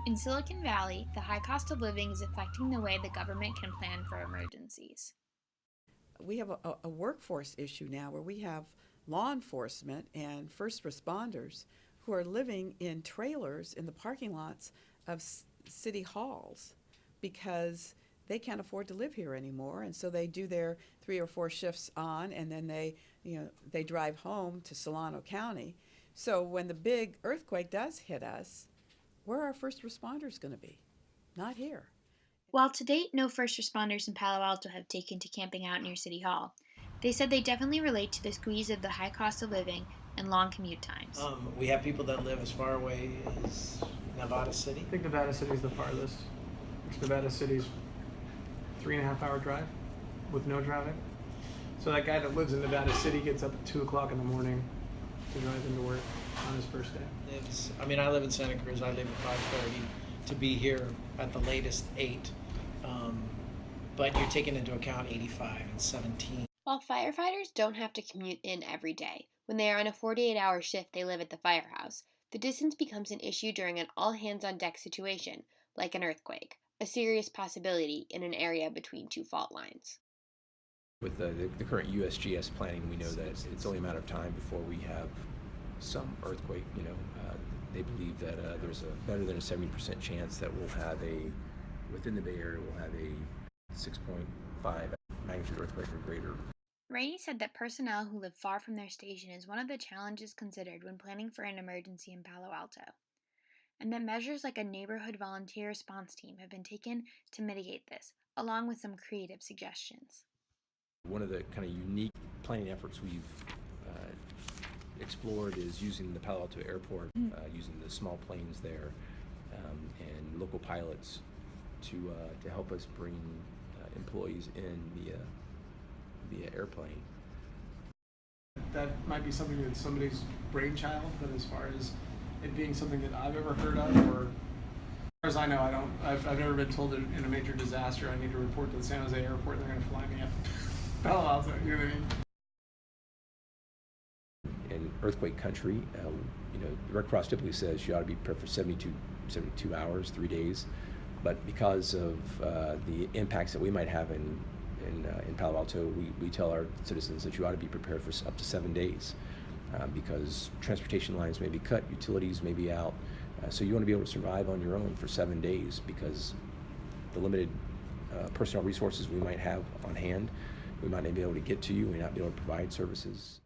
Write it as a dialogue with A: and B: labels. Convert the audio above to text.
A: In Silicon Valley, the high cost of living is affecting the way the government can plan for emergencies.
B: We have a workforce issue now where we have law enforcement and first responders who are living in trailers in the parking lots of city halls because they can't afford to live here anymore, and so they do their 3 or 4 shifts on, and then they drive home to Solano County. So when the big earthquake does hit us, where are our first responders going to be? Not here.
A: While to date no first responders in Palo Alto have taken to camping out near City Hall, they said they definitely relate to the squeeze of the high cost of living and long commute times.
C: We have people that live as far away as Nevada City.
D: I think Nevada City's the farthest. Nevada City's 3.5 hour drive with no traffic. So that guy that lives in Nevada City gets up at 2 o'clock in the morning to drive into work on his first day.
C: I live in Santa Cruz. I leave at 5:30 to be here at the latest 8. But you're taking into account 85 and 17.
A: While firefighters don't have to commute in every day, when they are on a 48-hour shift they live at the firehouse, the distance becomes an issue during an all-hands-on-deck situation, like an earthquake, a serious possibility in an area between two fault lines.
E: With the current USGS planning, we know that it's only a matter of time before we have some earthquake. They believe that there's a better than a 70% chance that within the Bay Area, we'll have a 6.5 magnitude earthquake or greater.
A: Rainey said that personnel who live far from their station is one of the challenges considered when planning for an emergency in Palo Alto, and that measures like a neighborhood volunteer response team have been taken to mitigate this, along with some creative suggestions.
E: One of the kind of unique planning efforts we've explored is using the Palo Alto airport, using the small planes there, and local pilots to help us bring employees in via airplane.
D: That might be something that's somebody's brainchild, but as far as it being something that I've ever heard of, or as far as I know, I've never been told that in a major disaster I need to report to the San Jose airport and they're going to fly me up Palo Alto, you know what I mean?
E: In earthquake country, the Red Cross typically says you ought to be prepared for 72 hours, 3 days. But because of the impacts that we might have in Palo Alto, we tell our citizens that you ought to be prepared for up to 7 days because transportation lines may be cut, utilities may be out. So you want to be able to survive on your own for 7 days because the limited personnel resources we might have on hand, we might not be able to get to you, we may not be able to provide services.